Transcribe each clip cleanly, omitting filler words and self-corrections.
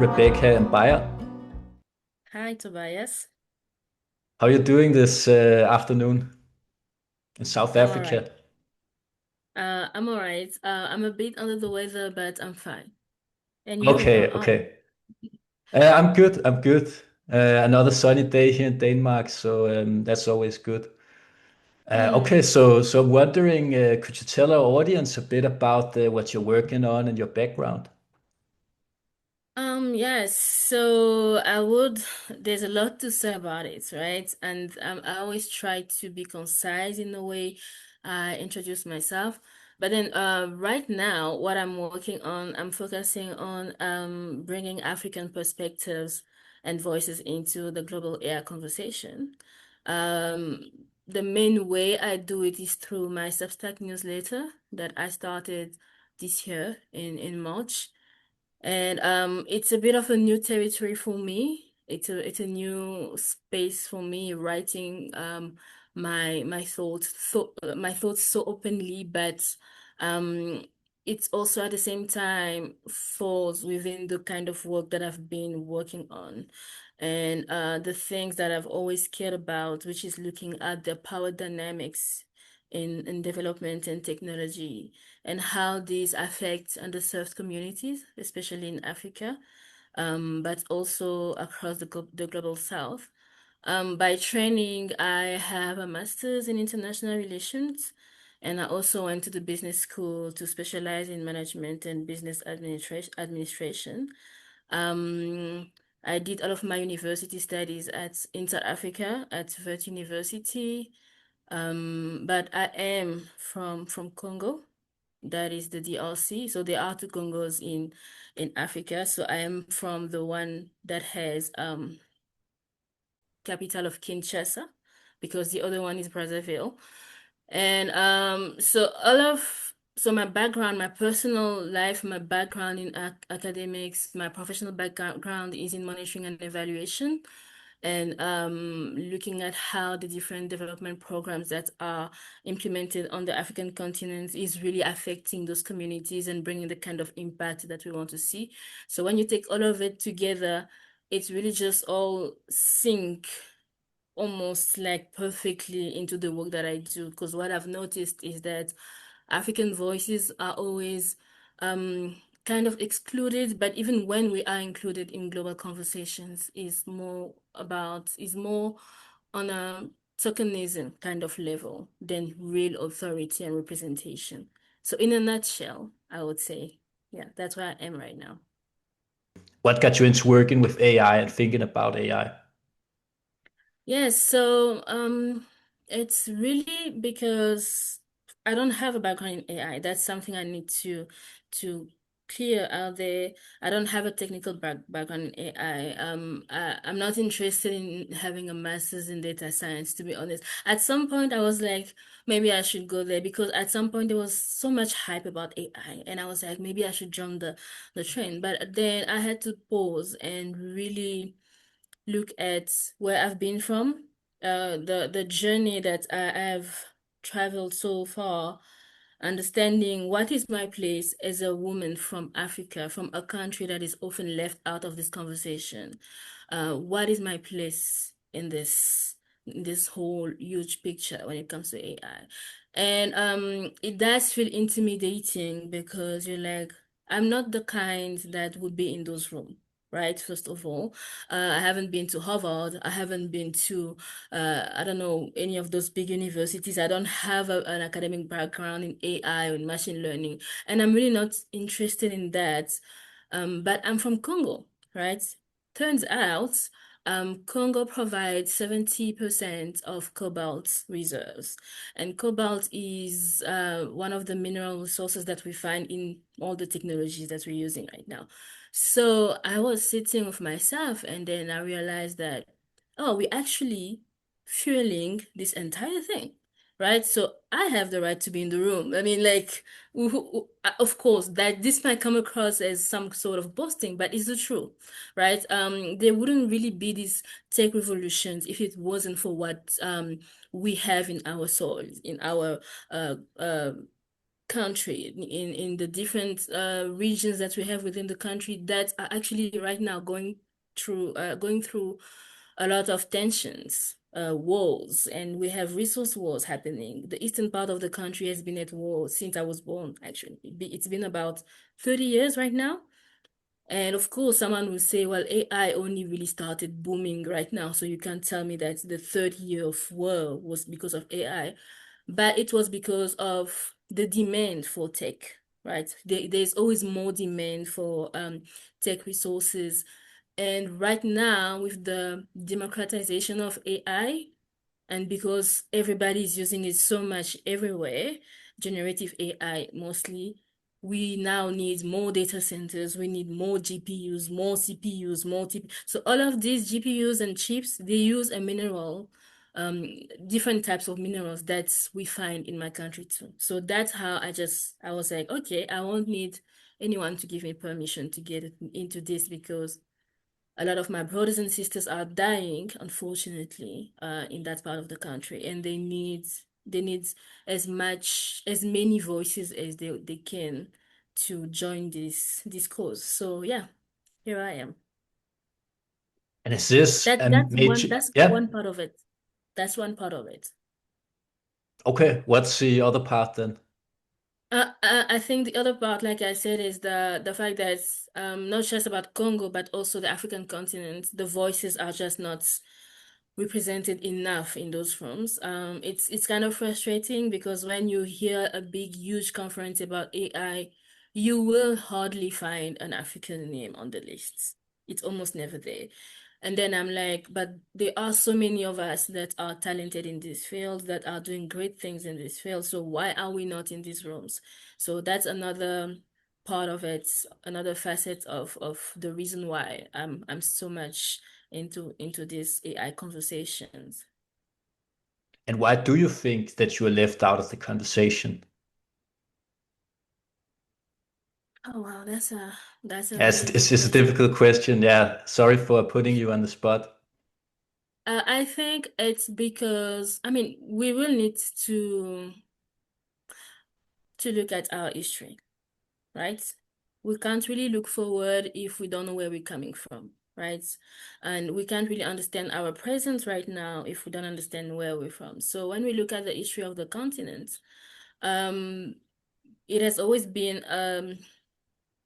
Rebecca Mbaya. Hi, Tobias. How are you doing this afternoon in South I'm all right. Africa? I'm all right. I'm a bit under the weather, but I'm fine. And you, how Okay, are you? okay. I'm good. I'm good. Another sunny day here in Denmark, so that's always good. Okay, Hmm. so I'm wondering, could you tell our audience a bit about what you're working on and your background? Yes, there's a lot to say about it, right? And I always try to be concise in the way I introduce myself. But then, right now, what I'm working on, I'm focusing on bringing African perspectives and voices into the global AI conversation. Um, the main way I do it is through my Substack newsletter that I started this year in March. And it's a bit of a new territory for me. It's a new space for me writing my thoughts so openly, but um it's also at the same time falls within the kind of work that I've been working on. And the things that I've always cared about, which is looking at the power dynamics in development and technology and how these affect underserved communities, especially in Africa, but also across the global south. By training, I have a master's in international relations, and I also went to the business school to specialize in management and business administration. Um, I did all of my university studies in South Africa at Vert University. But I am from Congo. That is the DRC. So there are two Congos in Africa. So I am from the one that has capital of Kinshasa, because the other one is Brazzaville. And so my background, my personal life, my background in academics, my professional background is in monitoring and evaluation, and looking at how the different development programs that are implemented on the African continent is really affecting those communities and bringing the kind of impact that we want to see. So when you take all of it together, it's really just all sync almost like perfectly into the work that I do. Because what I've noticed is that African voices are always um, kind of excluded, but even when we are included in global conversations, is more on a tokenism kind of level than real authority and representation. So in a nutshell, I would say, yeah, that's where I am right now. What got you into working with AI and thinking about AI? Yes, so it's really because I don't have a background in AI. That's something I need to clear out there. I don't have a technical background in AI. I'm not interested in having a master's in data science, to be honest. At some point, I was like, maybe I should go there because at some point there was so much hype about AI, and I was like, maybe I should jump the train. But then I had to pause and really look at where I've been from, the journey that I have traveled so far, understanding what is my place as a woman from Africa, from a country that is often left out of this conversation. What is my place in this whole huge picture when it comes to AI? And it does feel intimidating because you're like, I'm not the kind that would be in those rooms, right? First of all, I haven't been to Harvard. I haven't been to, I don't know, any of those big universities. I don't have an academic background in AI or in machine learning, and I'm really not interested in that. But I'm from Congo, right? Turns out, Congo provides 70% of cobalt reserves, and cobalt is one of the mineral resources that we find in all the technologies that we're using right now. So I was sitting with myself, and then I realized that, oh, we actually fueling this entire thing, right? So I have the right to be in the room. I mean, like, of course, that this might come across as some sort of boasting, but it's the truth, right? There wouldn't really be these tech revolutions if it wasn't for what we have in our soils, in our uh, uh, country, in the different regions that we have within the country that are actually right now going through a lot of tensions, wars, and we have resource wars happening. The eastern part of the country has been at war since I was born, actually. It's been about 30 years right now. And of course, someone will say, well, AI only really started booming right now, so you can't tell me that the third year of war was because of AI. But it was because of the demand for tech, right? There's always more demand for tech resources. And right now, with the democratization of AI, and because everybody is using it so much everywhere, generative AI mostly, we now need more data centers, we need more GPUs, more CPUs, more TP. So all of these GPUs and chips, they use a mineral, um, different types of minerals that we find in my country too. So that's how I was like, okay, I won't need anyone to give me permission to get into this because a lot of my brothers and sisters are dying, unfortunately, in that part of the country, and they need as many voices as they can to join this cause. So yeah, here I am. And is this That a that's major? one that's Yeah. one part of it. That's one part of it. Okay. What's the other part then? I think the other part, like I said, is the fact that not just about Congo, but also the African continent, the voices are just not represented enough in those rooms. It's kind of frustrating because when you hear a big, huge conference about AI, you will hardly find an African name on the list. It's almost never there. And then I'm like, but there are so many of us that are talented in this field, that are doing great things in this field. So why are we not in these rooms? So that's another part of it, another facet of the reason why I'm so much into these AI conversations. And why do you think that you are left out of the conversation? Oh wow, that's a Yes, really this good is a question. difficult question. Yeah. Sorry for putting you on the spot. I think it's because I mean we will need to look at our history, right? We can't really look forward if we don't know where we're coming from, right? And we can't really understand our present right now if we don't understand where we're from. So when we look at the history of the continent, um, it has always been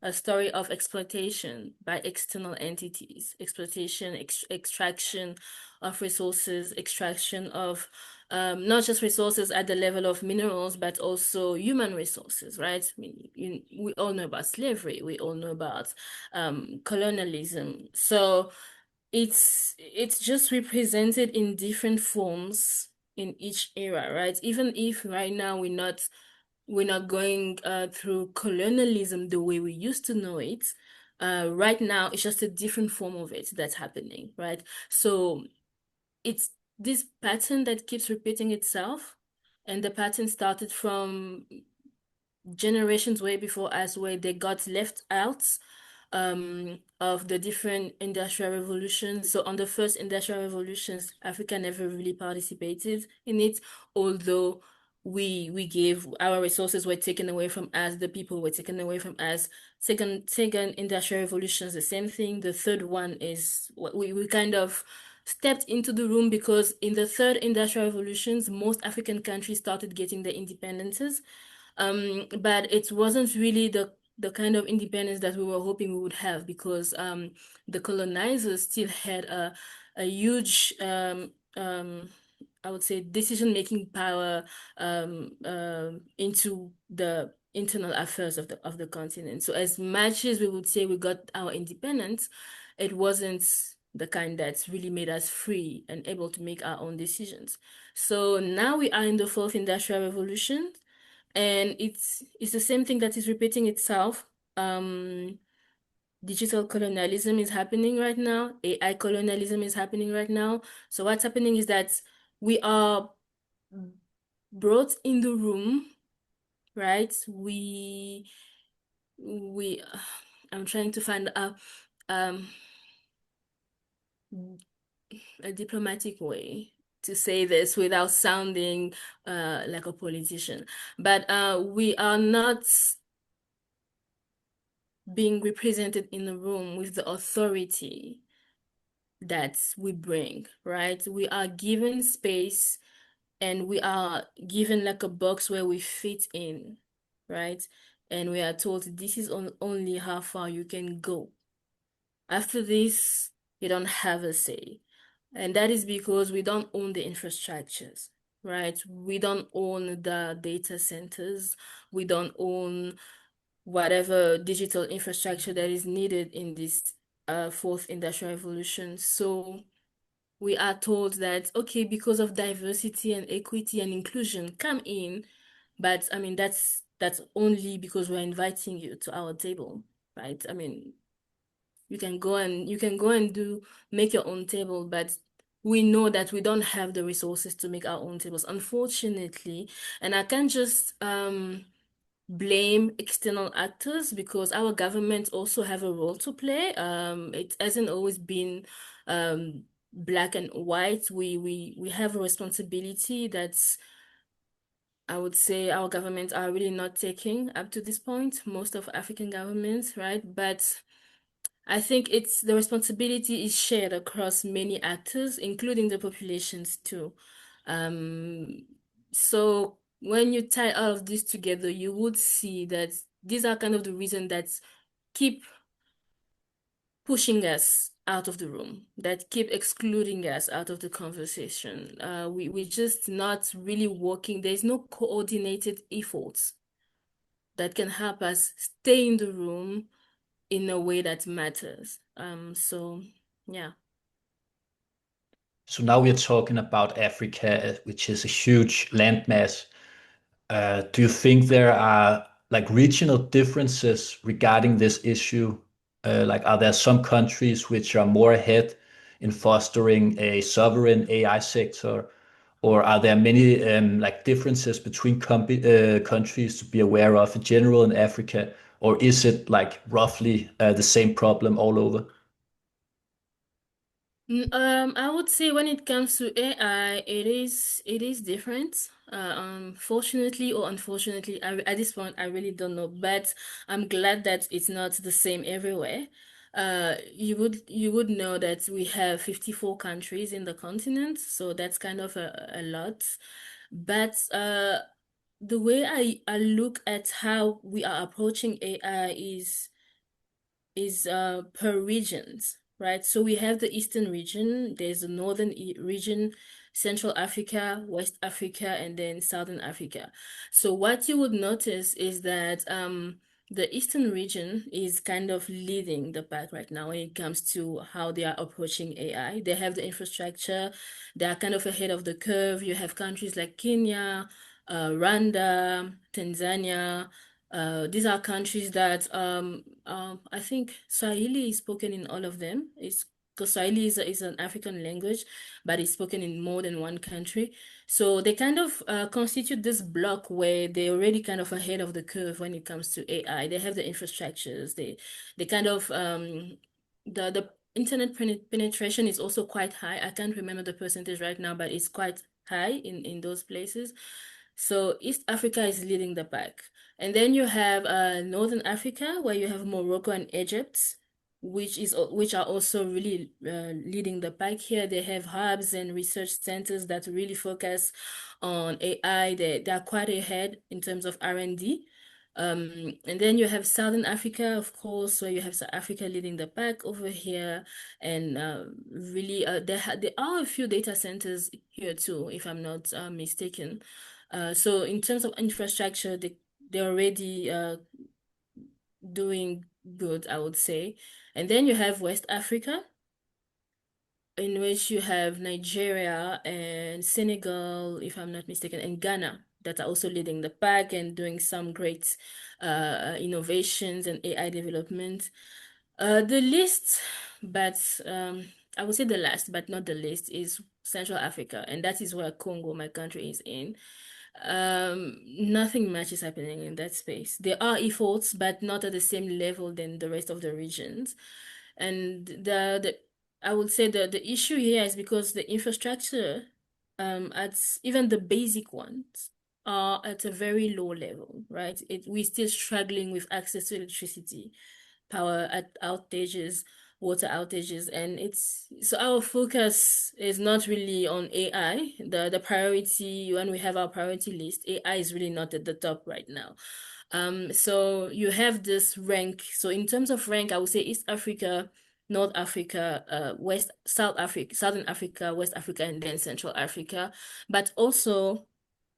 a story of exploitation by external entities, exploitation, extraction of resources, extraction of not just resources at the level of minerals, but also human resources, right? I mean, we all know about slavery, we all know about colonialism. So it's just represented in different forms in each era, right? Even if right now we're not going through colonialism the way we used to know it. Right now, it's just a different form of it that's happening, right? So it's this pattern that keeps repeating itself, and the pattern started from generations way before us, where they got left out of the different industrial revolutions. So on the first industrial revolutions, Africa never really participated in it, although we gave our resources were taken away from us, the people were taken away from us. Second industrial revolution is the same thing. The third one is what we kind of stepped into the room because in the third industrial revolutions, most African countries started getting their independences. But it wasn't really the kind of independence that we were hoping we would have because the colonizers still had a huge I would say decision-making power into the internal affairs of the continent. So as much as we would say we got our independence, it wasn't the kind that really made us free and able to make our own decisions. So now we are in the fourth industrial revolution, and it's the same thing that is repeating itself. Um, Digital colonialism is happening right now. AI colonialism is happening right now. So what's happening is that we are brought in the room, right? We I'm trying to find um a diplomatic way. to say this without sounding like a politician, but we are not being represented in the room with the authority that we bring, right? We are given space and we are given like a box where we fit in, right? And we are told this is only how far you can go. After this, you don't have a say. And that is because we don't own the infrastructures, right? We don't own the data centers. We don't own whatever digital infrastructure that is needed in this fourth industrial revolution. So we are told that, okay, because of diversity and equity and inclusion, come in. But I mean, that's only because we're inviting you to our table, right? I mean, you can go and do make your own table, but we know that we don't have the resources to make our own tables, unfortunately. And I can't just blame external actors because our government also have a role to play. It hasn't always been black and white. We have a responsibility that's I would say our governments are really not taking up to this point, most of African governments, right? But I think it's the responsibility is shared across many actors, including the populations too. Um, so when you tie all of this together, you would see that these are kind of the reasons that keep pushing us out of the room, that keep excluding us out of the conversation. We just not really working. There's no coordinated efforts that can help us stay in the room in a way that matters. So yeah. So now we are talking about Africa, which is a huge landmass. Do you think there are like regional differences regarding this issue? Like, are there some countries which are more ahead in fostering a sovereign AI sector, or are there many like differences between countries to be aware of in general in Africa, or is it like roughly the same problem all over? I would say when it comes to AI, it is different. Fortunately or unfortunately, at this point, I really don't know. But I'm glad that it's not the same everywhere. You would know that we have 54 countries in the continent, so that's kind of a lot. But the way I look at how we are approaching AI is per regions, right? So we have the Eastern region, there's the Northern region, Central Africa, West Africa, and then Southern Africa. So what you would notice is that the Eastern region is kind of leading the pack right now when it comes to how they are approaching AI. They have the infrastructure, they are kind of ahead of the curve. You have countries like Kenya, Rwanda, Tanzania. These are countries that I think Swahili is spoken in all of them. It's because Swahili is an African language, but it's spoken in more than one country. So they kind of constitute this block where they're already kind of ahead of the curve when it comes to AI. They have the infrastructures. They kind of the internet penetration is also quite high. I can't remember the percentage right now, but it's quite high in those places. So East Africa is leading the pack. And then you have Northern Africa, where you have Morocco and Egypt, which are also really leading the pack here. They have hubs and research centers that really focus on AI. They are quite ahead in terms of R&D. And then you have Southern Africa, of course, where you have South Africa leading the pack over here, and really there are a few data centers here too, if I'm not mistaken. So in terms of infrastructure, they're already doing good, I would say. And then you have West Africa, in which you have Nigeria and Senegal, if I'm not mistaken, and Ghana that are also leading the pack and doing some great innovations and AI development. The list, but I would say the last, but not the least, is Central Africa, and that is where Congo, my country, is in. Nothing much is happening in that space. There are efforts, but not at the same level than the rest of the regions. And I would say the issue here is because the infrastructure at even the basic ones are at a very low level, right? We're still struggling with access to electricity, power at outages, water outages, and it's so our focus is not really on AI. The priority when we have our priority list, AI is really not at the top right now. So you have this rank. So in terms of rank, I would say East Africa, North Africa, South Africa, Southern Africa, West Africa, and then Central Africa. But also,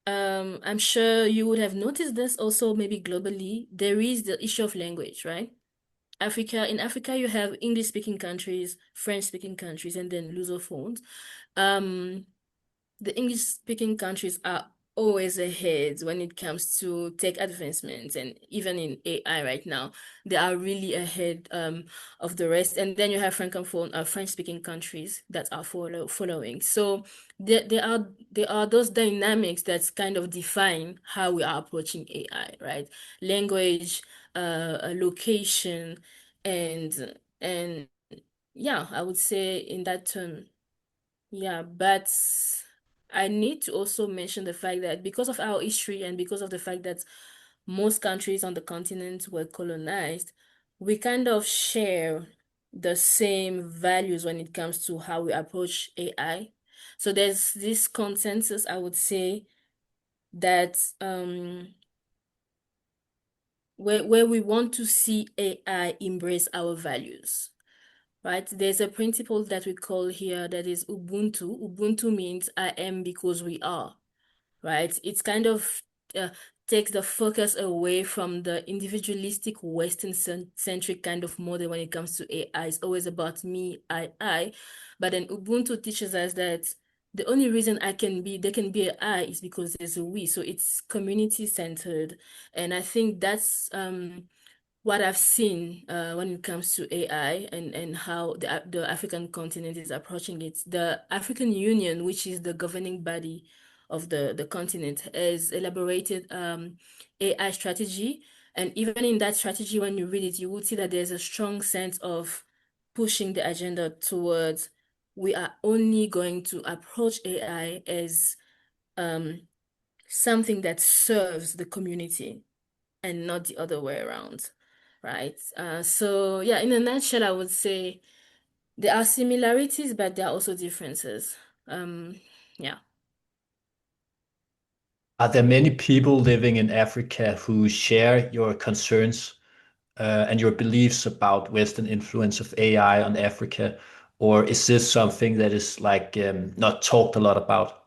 I'm sure you would have noticed this also maybe globally. There is the issue of language, right? In Africa, you have English-speaking countries, French-speaking countries, and then Lusophones. Um, the English-speaking countries are always ahead when it comes to tech advancements, and even in AI right now, they are really ahead of the rest. And then you have Francophone, French-speaking countries that are following. So there are those dynamics that kind of define how we are approaching AI, right? Language, location, and yeah, I would say in that term. Yeah, but I need to also mention the fact that because of our history and because of the fact that most countries on the continent were colonized, we kind of share the same values when it comes to how we approach AI. So there's this consensus, I would say, that where we want to see AI embrace our values. Right? There's a principle that we call here that is Ubuntu. Ubuntu means I am because we are, right? It's kind of uh, takes the focus away from the individualistic Western centric kind of model when it comes to AI. It's always about me, I. But then Ubuntu teaches us that the only reason there can be an I is because there's a we. So it's community centered. And I think that's what I've seen when it comes to AI and how the African continent is approaching it. The African Union, which is the governing body of the continent, has elaborated AI strategy. And even in that strategy, when you read it, you will see that there's a strong sense of pushing the agenda towards we are only going to approach AI as um, something that serves the community and not the other way around, right? So yeah, in a nutshell, I would say there are similarities, but there are also differences. Um, yeah. Are there many people living in Africa who share your concerns and your beliefs about Western influence of AI on Africa, or is this something that is like not talked a lot about?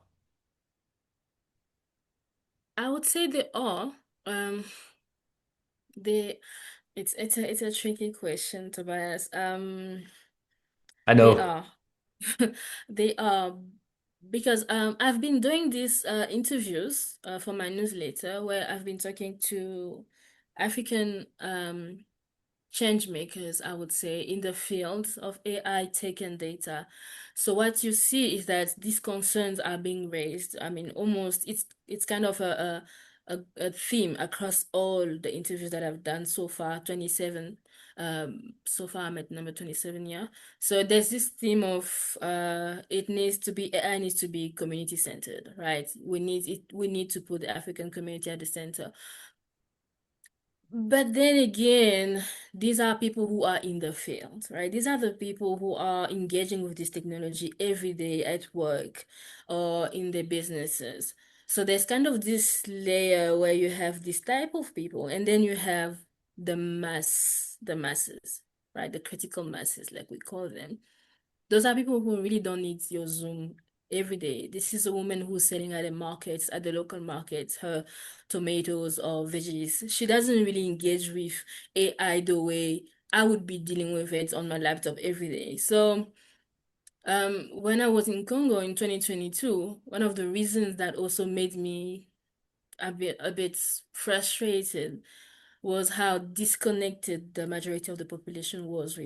I would say they are. Um, they it's a tricky question, Tobias. I They know. are. They are because I've been doing these interviews for my newsletter where I've been talking to African change makers, I would say, in the field of AI, tech, and data. So what you see is that these concerns are being raised. I mean, almost it's kind of a theme across all the interviews that I've done so far, 27. So far I'm at number 27, yeah. So there's this theme of AI needs to be community centered, right? We need to put the African community at the center. But then again, these are people who are in the field, right? These are the people who are engaging with this technology every day at work or in their businesses. So there's kind of this layer where you have this type of people, and then you have the masses, right? The critical masses, like we call them. Those are people who really don't need your Zoom every day. This is a woman who's selling at the markets, at the local markets, her tomatoes or veggies. She doesn't really engage with AI the way I would be dealing with it on my laptop every day. So, when I was in Congo in 2022, one of the reasons that also made me a bit frustrated was how disconnected the majority of the population was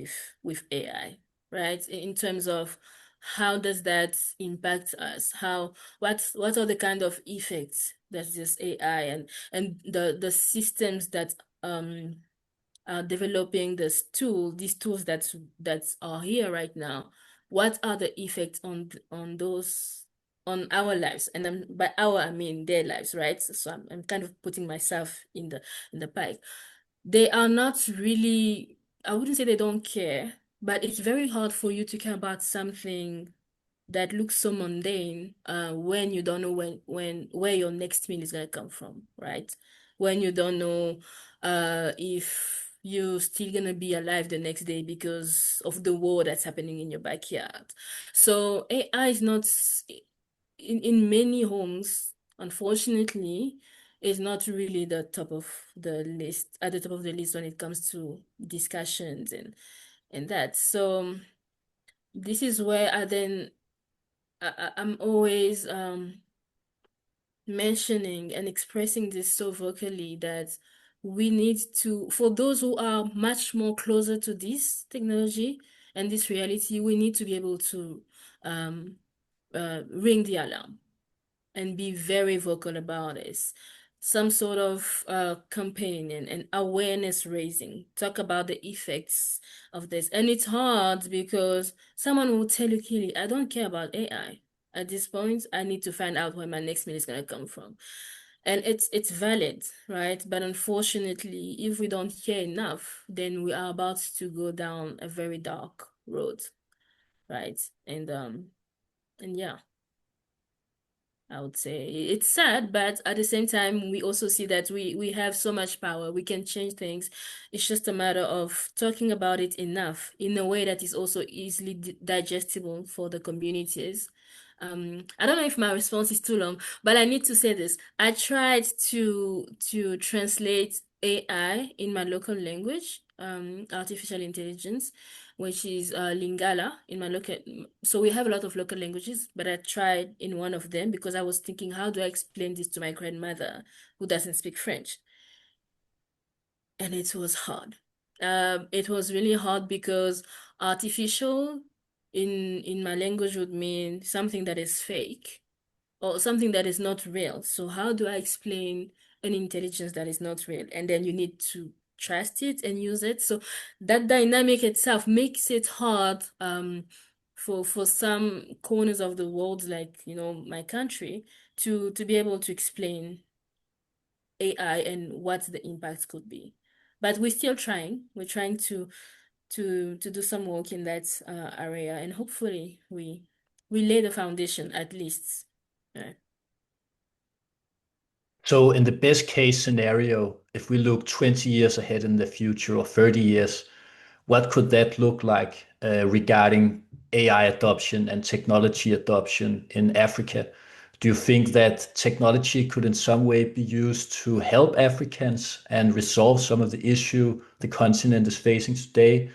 with AI, right? In terms of how does that impact us? What are the kind of effects that this AI and the systems that are developing these tools that are here right now, what are the effects on those on our lives, and by our I mean their lives, right? So I'm kind of putting myself in the pike. They are not really, I wouldn't say they don't care, but it's very hard for you to care about something that looks so mundane when you don't know when where your next meal is gonna come from, right? When you don't know if you're still gonna be alive the next day because of the war that's happening in your backyard. So AI is not in many homes, unfortunately, is not really the top of the list, at the top of the list when it comes to discussions and that. So this is where I'm always mentioning and expressing this so vocally that we need to, for those who are much more closer to this technology and this reality, we need to be able to um, ring the alarm and be very vocal about this. Some sort of campaign and awareness raising. Talk about the effects of this. And it's hard because someone will tell you clearly, I don't care about AI. At this point, I need to find out where my next meal is gonna come from. And it's valid, right? But unfortunately, if we don't care enough, then we are about to go down a very dark road, right? And yeah. I would say it's sad, but at the same time, we also see that we have so much power. We can change things. It's just a matter of talking about it enough in a way that is also easily digestible for the communities. I don't know if my response is too long, but I need to say this. I tried to translate AI in my local language, artificial intelligence, which is Lingala in my local. So we have a lot of local languages, but I tried in one of them because I was thinking, how do I explain this to my grandmother who doesn't speak French? And it was hard. It was really hard because artificial in my language would mean something that is fake or something that is not real. So how do I explain an intelligence that is not real? And then you need to trust it and use it. So that dynamic itself makes it hard for some corners of the world, like, you know, my country, to be able to explain AI and what the impact could be. But we're still trying. We're trying to do some work in that area, and hopefully we lay the foundation at least. Yeah. So, in the best case scenario, if we look 20 years ahead in the future or 30 years, what could that look like regarding AI adoption and technology adoption in Africa? Do you think that technology could in some way be used to help Africans and resolve some of the issue the continent is facing today?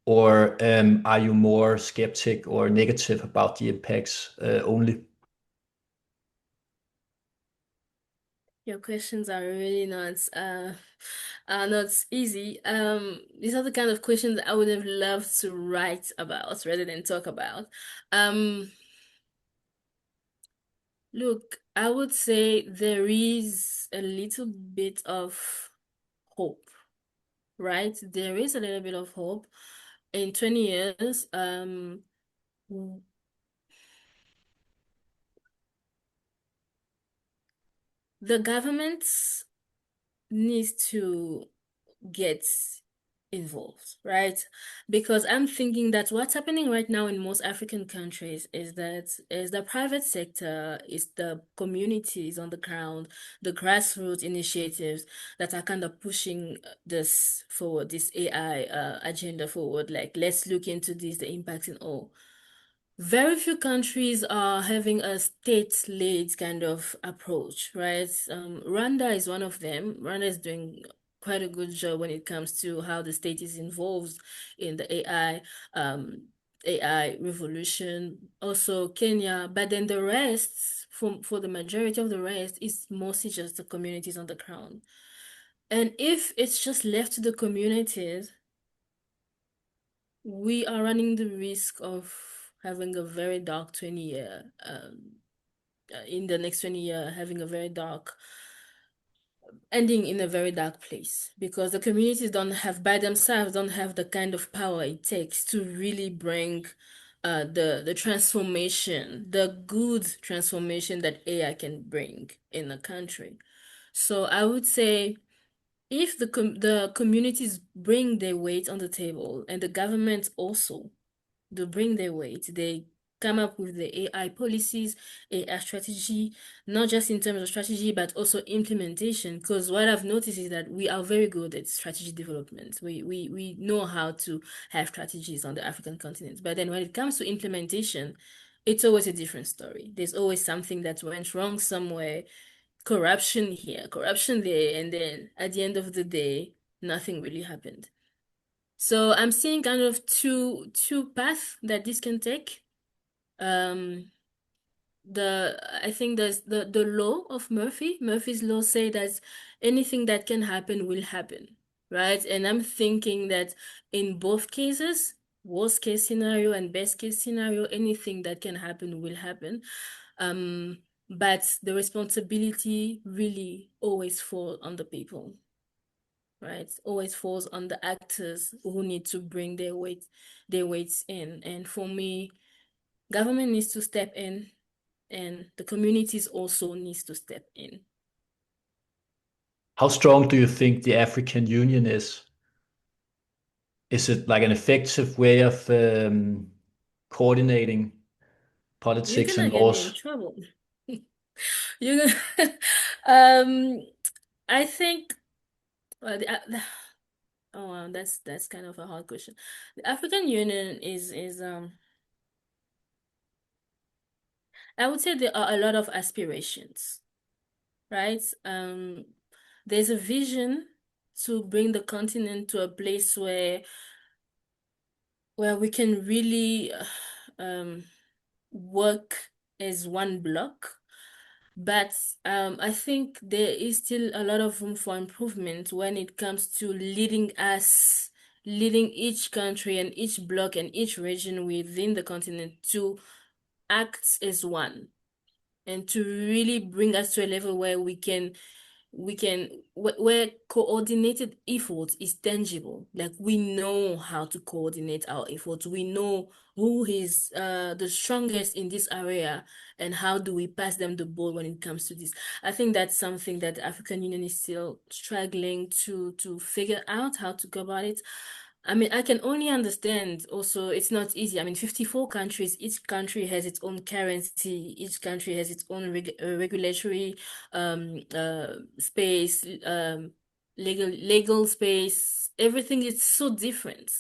Or are you more skeptic or negative about the impacts only? Your questions are not easy. These are the kind of questions I would have loved to write about rather than talk about. Um, Look, I would say there is a little bit of hope, right? There is a little bit of hope. In 20 years, w- the government needs to get involved, right? Because I'm thinking that what's happening right now in most African countries is the private sector, is the communities on the ground, the grassroots initiatives that are kind of pushing this forward, this AI agenda forward. Like, let's look into this, the impacts and all. Very few countries are having a state-led kind of approach, right? Rwanda is one of them. Rwanda is doing quite a good job when it comes to how the state is involved in the AI revolution. Also Kenya, but then the rest, for the majority of the rest, is mostly just the communities on the ground. And if it's just left to the communities, we are running the risk of having a very dark 20-year, in the next 20 year, having a very dark, ending in a very dark place because the communities don't have, by themselves, don't have the kind of power it takes to really bring the transformation, the good transformation that AI can bring in a country. So I would say if the communities bring their weight on the table and the government also they bring their weight. They come up with the AI policies, AI strategy, not just in terms of strategy, but also implementation. Because what I've noticed is that we are very good at strategy development. We know how to have strategies on the African continent. But then when it comes to implementation, it's always a different story. There's always something that went wrong somewhere, corruption here, corruption there, and then at the end of the day, nothing really happened. So I'm seeing kind of two paths that this can take. Um, I think there's the law of Murphy. Murphy's law say that anything that can happen will happen, right? And I'm thinking that in both cases, worst case scenario and best case scenario, anything that can happen will happen. Um, but the responsibility really always fall on the people, right? Always falls on the actors who need to bring their weights in. And for me, government needs to step in, and the communities also needs to step in. How strong do you think the African Union is? Is it like an effective way of coordinating You're politics and gonna get me in laws? trouble. You're gonna, um, I think, oh, wow, that's kind of a hard question. The African Union is I would say there are a lot of aspirations, right? There's a vision to bring the continent to a place where we can really um, work as one block. But I think there is still a lot of room for improvement when it comes to leading each country and each block and each region within the continent to act as one and to really bring us to a level where where coordinated effort is tangible. Like we know how to coordinate our efforts. We know who is the strongest in this area and how do we pass them the ball when it comes to this. I think that's something that the African Union is still struggling to figure out how to go about it. I mean, I can only understand also it's not easy. I mean, 54 countries, each country has its own currency, each country has its own regulatory space, legal space. Everything is so different.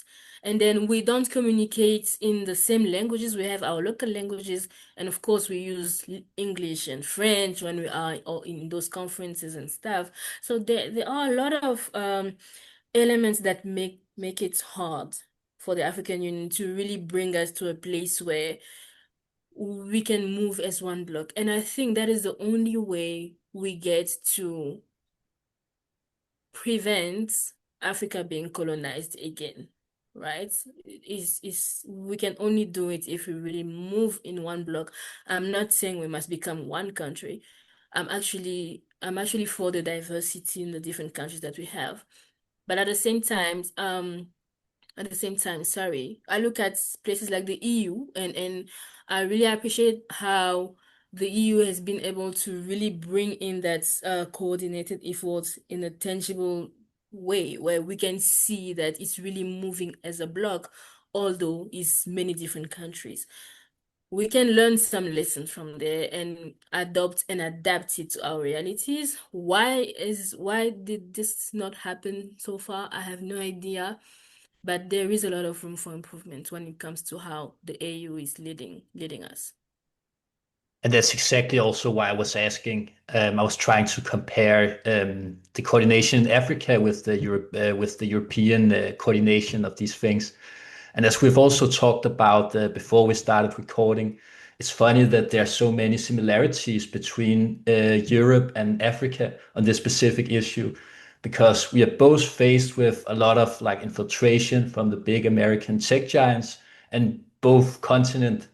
And then we don't communicate in the same languages. We have our local languages, and of course, we use English and French when we are all in those conferences and stuff. So there are a lot of elements that make it hard for the African Union to really bring us to a place where we can move as one block. And I think that is the only way we get to prevent Africa being colonized again, right? Is we can only do it if we really move in one block. I'm not saying we must become one country. I'm actually for the diversity in the different countries that we have. But at the same time, sorry, I look at places like the EU and I really appreciate how the EU has been able to really bring in that coordinated effort in a tangible way where we can see that it's really moving as a bloc, although it's many different countries. We can learn some lessons from there and adopt and adapt it to our realities. Why did this not happen so far? I have no idea. But there is a lot of room for improvement when it comes to how the AU is leading us. And that's exactly also why I was asking. I was trying to compare the coordination in Africa with the European coordination of these things. And as we've also talked about before we started recording, it's funny that there are so many similarities between Europe and Africa on this specific issue, because we are both faced with a lot of like infiltration from the big American tech giants, and both continents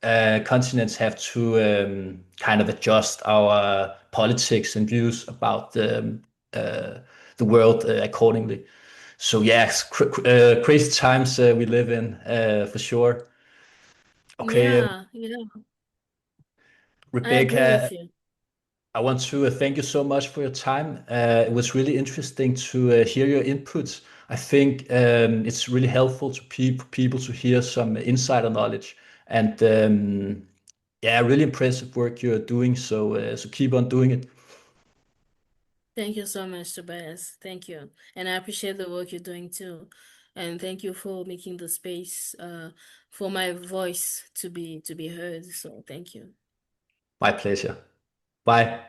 have to kind of adjust our politics and views about the world accordingly. So yes, crazy times we live in for sure. Okay, Yeah, I agree with Rebecca, you. I want to thank you so much for your time. It was really interesting to hear your inputs. I think it's really helpful to people to hear some insider knowledge. And yeah, really impressive work you're doing. So keep on doing it. Thank you so much, Tobias. Thank you. And I appreciate the work you're doing too. And thank you for making the space for my voice to be heard. So thank you. My pleasure. Bye.